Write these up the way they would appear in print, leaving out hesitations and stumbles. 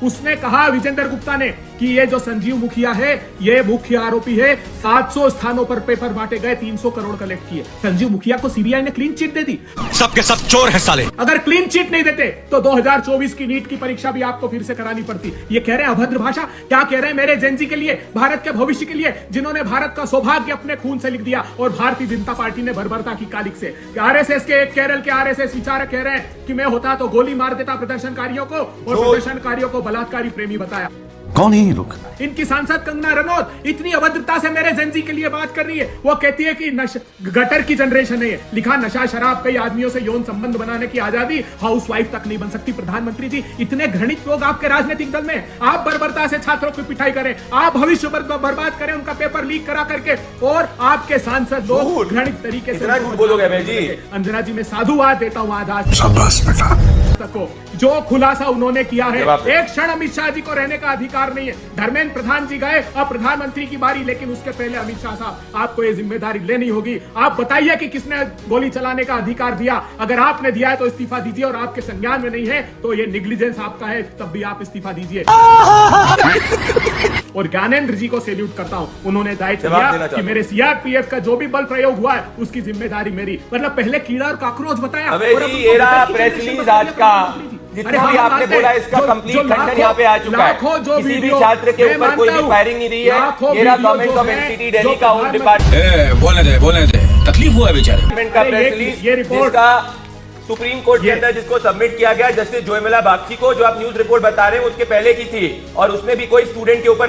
उसने कहा विजेंद्र गुप्ता ने कि ये जो संजीव मुखिया है ये मुख्य आरोपी है। 700 स्थानों पर पेपर बांटे गए, 300 करोड़ कलेक्ट किए। संजीव मुखिया को सीबीआई ने क्लीन चिट दे दी। सबके सब चोर है साले। अगर क्लीन चिट नहीं देते तो 2024 की नीट की परीक्षा भी आपको फिर से करानी पड़ती। ये कह रहे हैं अभद्र भाषा। क्या कह रहे हैं? मेरे जेनजी के लिए, भारत के भविष्य के लिए, जिन्होंने भारत का सौभाग्य अपने खून से लिख दिया और भारतीय जनता पार्टी ने बर्बरता की कालिक से। आरएसएस के केरल के आरएसएस विचारक कह रहे हैं कि मैं होता तो गोली मार देता प्रदर्शनकारियों को, और प्रदर्शनकारियों को बलात्कारी प्रेमी बताया। कौन है ये लोग? इनकी सांसद कंगना रनौत इतनी अभद्रता से मेरे जेनजी के लिए बात कर रही है। वो कहती है कि गटर की जनरेशन है। लिखा नशा शराब कई आदमियों से यौन संबंध बनाने की आजादी, हाउसवाइफ तक नहीं बन सकती। प्रधानमंत्री जी, इतने घृणित लोग आपके राजनीतिक दल में। आप बर्बरता से छात्रों की पिटाई करें, आप भविष्य बर्बाद करें, उनका पेपर लीक करा करके, और आपके सांसद लोग घृणित तरीके से बोलोगे जी। अंजना जी, मैं साधुवाद देता हूं आज शाबाश बेटा। जो खुलासा उन्होंने किया है, एक क्षण अमित शाह जी को रहने का अधिकार नहीं है। धर्मेंद्र प्रधान जी गए, अब प्रधानमंत्री की बारी, लेकिन उसके पहले अमित शाह साहब आपको ये जिम्मेदारी लेनी होगी। आप बताइए कि किसने गोली चलाने का अधिकार दिया। अगर आपने दिया है तो इस्तीफा दीजिए, और आपके संज्ञान में नहीं है तो ये निग्लिजेंस आपका है, तब भी आप इस्तीफा दीजिए। और ज्ञानेंद्र जी को सैल्यूट करता हूं, उन्होंने दायित्व दिया कि मेरे सीआरपीएफ का जो भी बल प्रयोग हुआ है उसकी जिम्मेदारी मेरी। मतलब पहले कीड़ा और काकरोच बताया। प्रेस रिलीज आज का जितना भी आपने बोला इसका कंप्लीट खंडन यहाँ पे आ चुका है। किसी भी छात्र के ऊपर कोई भी फायरिंग नहीं रही है। ये रहा गवर्नमेंट ऑफ एनसीटी दिल्ली का होम डिपार्टमेंट। बोलने दे, तकलीफ हुआ है बेचारे का प्रेस रिलीज, ये रिपोर्ट का सुप्रीम कोर्ट के अंदर जिसको सबमिट किया गया जस्टिस जोयमिला बागची को, जो आप न्यूज रिपोर्ट बता रहे हैं उसके पहले की थी, और उसमें भी कोई स्टूडेंट के ऊपर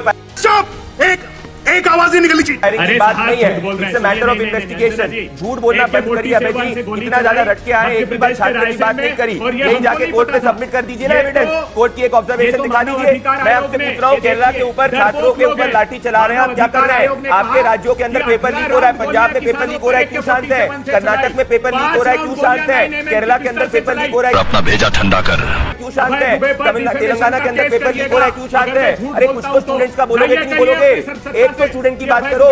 एक आवाज ही निकली थी। अरे बात नहीं है, it's a matter of investigation. झूठ बोलना बंद करिए अबे जी, इतना ज्यादा रटके आए, एक भी बार छात्र की बात नहीं करी। यही जाके कोर्ट में सबमिट कर दीजिए ना एविडेंस, कोर्ट की एक ऑब्जर्वेशन दिखा दीजिए। मैं आपसे पूछ रहा हूँ, केरला के ऊपर छात्रों के ऊपर लाठी चला रहे हैं, आप क्या कर रहे हैं? आपके राज्यों के अंदर पेपर लीक हो रहा है, पंजाब में पेपर लीक हो रहा है, क्यों शांत है? कर्नाटक में पेपर लीक हो रहा है, क्यों शांत है? केरला के अंदर पेपर लीक हो रहा है, अपना भेजा ठंडा कर, क्यों शांत है? तेलंगाना के अंदर पेपर लीक हो रहा है, क्यों शांत है? अरे कुछ तो स्टूडेंट्स का बोलोगे, क्यों बोलोगे? एक तो स्टूडेंट की बात करो,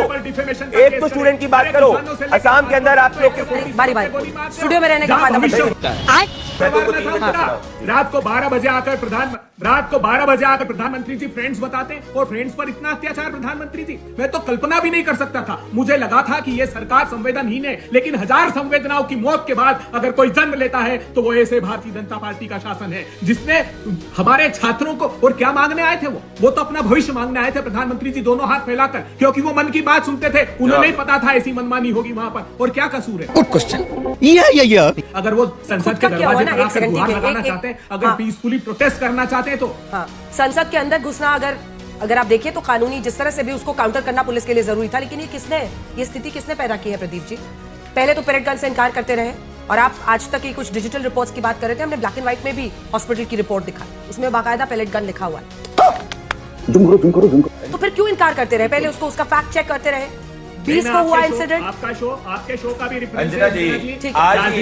एक तो स्टूडेंट की बात करो। असम के अंदर आप लोग बारी स्टूडियो में रहने का फायदा मिलता है। रात को 12 बजे आकर प्रधानमंत्री जी फ्रेंड्स बताते हैं, और फ्रेंड्स पर इतना अत्याचार प्रधानमंत्री जी, मैं तो कल्पना भी नहीं कर सकता था। मुझे लगा था कि ये सरकार संवेदनहीन है, लेकिन हजार संवेदनाओं की मौत के बाद अगर कोई जन्म लेता है तो वो ऐसे भारतीय जनता पार्टी का शासन है, जिसने हमारे छात्रों को, और क्या मांगने आए थे वो तो अपना भविष्य मांगने आए थे प्रधानमंत्री जी, दोनों हाथ फैलाकर, क्योंकि वो मन की बात सुनते थे। उन्हें नहीं पता था ऐसी मनमानी होगी वहां पर। और क्या कसूर है? Good question. अगर वो संसद के दरवाजे पर आकर गुहार लगाना चाहते हैं, अगर पीसफुली प्रोटेस्ट करना चाहते हैं तो संसद के अंदर घुसना अगर आप देखिए तो कानूनी जिस तरह से भी उसको काउंटर करना पुलिस के लिए जरूरी था। लेकिन ये स्थिति किसने पैदा की है प्रदीप जी? पहले तो पेरेड गन से इनकार करते रहे, और आप आज तक की कुछ डिजिटल रिपोर्ट्स की बात कर रहे थे। हमने ब्लैक एंड व्हाइट में भी हॉस्पिटल की रिपोर्ट दिखाई, उसमें बाकायदा पेलेट गन लिखा हुआ है। तो फिर क्यों इनकार करते रहे? पहले उसका फैक्ट चेक करते रहे। 20 को हुआ इंसिडेंट। आपके शो का भी रेफरेंस अंजना जी, आज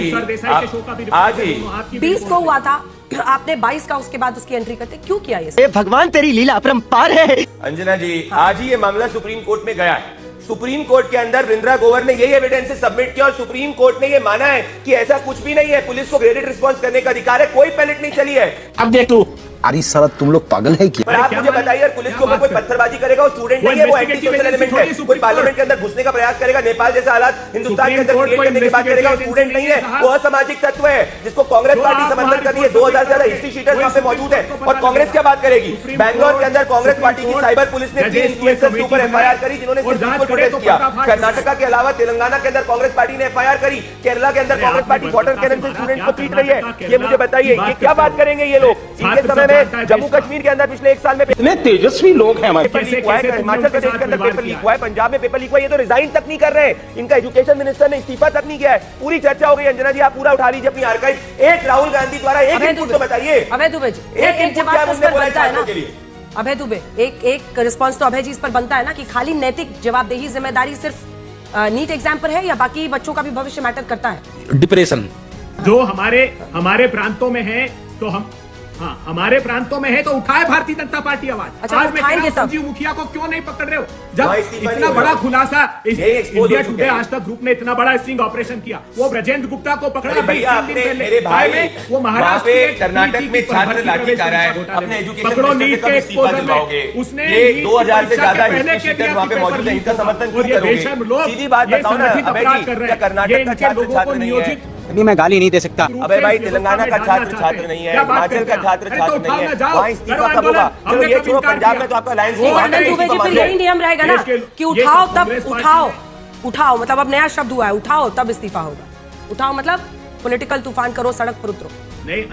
ही 20 को हुआ था, आपने 22 का उसके बाद उसकी एंट्री करते क्यों किया ये? भगवान तेरी लीला अपरंपार है। अंजना जी, आज ही ये मामला सुप्रीम कोर्ट में गया है। सुप्रीम कोर्ट के अंदर रिंद्रा ग्रोवर ने यही एविडेंस सबमिट किया, और सुप्रीम कोर्ट ने ये माना है कि ऐसा कुछ भी नहीं है। पुलिस को ग्रेडेड रिस्पांस करने का अधिकार है, कोई पैलेट नहीं चली है। अब देख तू, अरे साला तुम लोग पागल है क्या? पर आप मुझे बताइए, पुलिस के ऊपर कोई पत्थरबाजी करेगा, वो स्टूडेंट नहीं है, वो एंटी सोशल एलिमेंट है। कोई पार्लियामेंट के अंदर घुसने का प्रयास करेगा, नेपाल जैसा हालात हिंदुस्तान के अंदर क्रिएट करने की बात करेगा, वो स्टूडेंट नहीं है, वो असामाजिक तत्व है जिसको कांग्रेस पार्टी समर्थन कर रही है। 2000 से ज्यादा हिस्ट्री शीटर्स वहां पे मौजूद है, और कांग्रेस क्या बात करेगी? बैंगलोर के अंदर कांग्रेस पार्टी की साइबर पुलिस ने 3 इन्फ्लुएंसर्स के ऊपर एफआईआर करी जिन्होंने प्रोटेस्ट किया। कर्नाटका के अलावा तेलंगाना के अंदर कांग्रेस पार्टी ने एफआईआर करी। केरला के अंदर कांग्रेस पार्टी वाटर कैनन से स्टूडेंट को पीट रही है। ये मुझे बताइए, ये क्या बात करेंगे ये लोग? इनके समय में जम्मू कश्मीर के अंदर पिछले 1 साल में इतने तेजस्वी लोग हैं हमारे। हिमाचल प्रदेश के अंदर पेपर लीक हुआ है, पंजाब में पेपर लीक हुआ है। ये तो रिजाइन तक नहीं कर रहे हैं, इनका एजुकेशन मिनिस्टर ने इस्तीफा तक नहीं किया है। पूरी चर्चा हो गई। अंजना जी, आप पूरा उठा लीजिए अपनी आर्काइव। एक राहुल गांधी द्वारा एक इनपुट तो बताइए। अभय दुबे जी, एक जवाब उस पर बनता है ना अभय दुबे, एक रिस्पांस तो अभय जी इस पर बनता है ना कि खाली नैतिक जवाबदेही जिम्मेदारी सिर्फ नीट एग्जाम पर है, या बाकी बच्चों का भी भविष्य मैटर करता है? डिप्रेशन जो हमारे प्रांतों में है, तो हम हाँ, हमारे प्रांतों में है तो उठाए भारतीय जनता पार्टी आवाज। अच्छा, आज मैं कह रहा उठाएंगे हूं, तब। संजीव मुखिया को क्यों नहीं पकड़ रहे हो? वहाँ जब इस्तीफा इतना नहीं बड़ा होगा। खुलासा ये expose इंडिया हो चुके टुडे हैं। आज तक ग्रुप ने इतना बड़ा स्टिंग ऑपरेशन किया, वो ब्रजेंद्र गुप्ता को पकड़ा अरे अभी भैया 3 दिन आपने पहले। मेरे भाई में वो वहाँ महाराष्ट्र पे के कर्नाटक नीति में की छात्र भर्ती लाठी प्रवेश जा रहा है, परीक्षा अपने घोटाले में। एजुकेशन पकड़ो मिनिस्टर नीट से के कब इस्तीफा एक्सपोजर दिलवाओगे? में उसने ये नीट 2000 से परीक्षा ज्यादा के पहले हिस्ट्री के शीटर वहाँ पे पेपर मौजूद है, लीक इनका होगा। समर्थन और क्यों ये करोगे? बेशर्म लोग सीधी बात ये बताओ ना, संगठित अबे अपराध जी, कर रहे क्या हैं। कर्नाटक ये का इनके छात्र लोगों को छात्र नहीं है? नियोजित अभी मैं गाली नहीं दे सकता। अबे भाई तेलंगाना का छात्र छात्र नहीं है, हिमाचल का छात्र छात्र नहीं है, वहाँ इस्तीफा कब होगा? चलो ये छोड़ो, पंजाब में तो आपका अलायंस नहीं, वहाँ पे दुबे जी इस्तीफा फिर मांगो। यही नियम रहेगा ना कि उठाओ तब उठाओ मतलब अब नया शब्द हुआ है, उठाओ तब इस्तीफा होगा। उठाओ मतलब पॉलिटिकल तूफान करो, सड़क पर उतरो। नहीं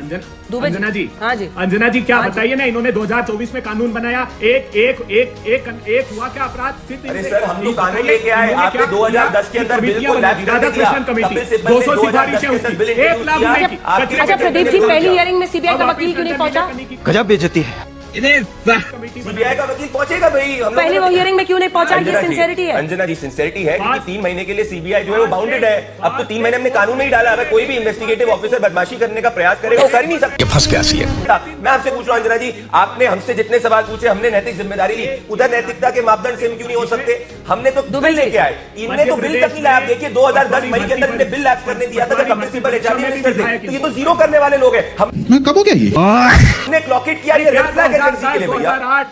दुबे जी। अंजना जी, हाँ जी। अंजना जी क्या हाँ जी। बताइए ना, इन्होंने 2024 में कानून बनाया, एक हुआ क्या अपराध सिद्ध अरे इनसे? सर, हम तो ये कानून बताइए, लेके आए, इन्होंने आपने क्या 2010 के अंदर बिल को लैप्स कर दिया। कपिल सिब्बल ने 200 2010 सिफारिशें के अंदर बिल उसकी, 1 लाख इंट्रोड्यूस रुपए किया। की। आपके अच्छा प्रदीप जी, पहली हियरिंग में सीबीआई का अब वकील क्यों नहीं वापिस पहुंचा? करने की- गजब बेइज्जती है। सीबीआई का वकील पहुंचेगा भाई, हम लोग पहले वो हियरिंग में क्यों नहीं पहुंचा? ये अंजना जी, सिंसियरिटी है। अंजना जी सिंसियरिटी है, क्योंकि 3 महीने के लिए सीबीआई जो है वो बाउंडेड है। अब तो 3 महीने हमने कानून में ही डाला, अगर कोई भी इन्वेस्टिगेटिव ऑफिसर बदमाशी करने का प्रयास करेगा वो कर ही नहीं सकता। ये फंस गया सी है। मैं आपसे पूछ रहा हूं अंजना जी, आपने हमसे जितने सवाल पूछे, हमने नैतिक जिम्मेदारी ली, उधर नैतिकता के मापदंड सेम क्यों नहीं हो सकते? हमने तो दुबे बिल जी। लेके आए, इनने तो बिल तक नहीं लाया। आप देखिए 2010 मई के अंदर इन्हें बिल लैप्स करने दिया था, जब कपिल सिब्बल एचआरडी मिनिस्टर थे। तो ये तो जीरो करने वाले लोग हैं। मैं कब हो गया ये? हमने क्लॉक इट किया, ये रेड फ्लैग है एजेंसी के लिए भैया। 2008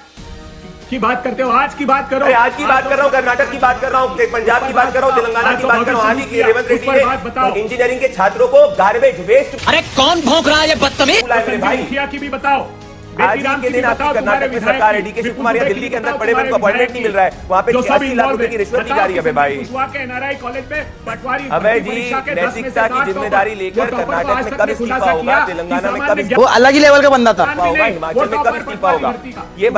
की बात करते हो, आज की बात करो। अरे आज की बात कर रहा हूँ, कर्नाटक की बात कर रहा हूँ, पंजाब की बात कर रहा हूँ, तेलंगाना की बात कर रहा हूँ। आज ही रेवंत रेड्डी ने इंजीनियरिंग के छात्रों को गार्बेज वेस्ट अरे कौन भौंक रहा है ये बदतमीज? बुलाए मेरे भाई। मुखिया की भी बताओ, आज ही के दिन आपकी कर्नाटक में सरकार है, डीके शिव कुमार या दिल्ली के अंदर पड़े हुए उनको अपॉइंटमेंट नहीं मिल रहा है, वहाँ पे 80 लाख रुपए की रिश्वत दी जा रही है भाई। एनआरआई कॉलेज में पटवारी अबे जी, नैतिकता की जिम्मेदारी लेकर कर्नाटक में कब इस्तीफा होगा, तेलंगाना में कब वो अलग ही लेवल का बंदा था। इस्तीफा होगा, हिमाचल में कब इस्तीफा होगा, ये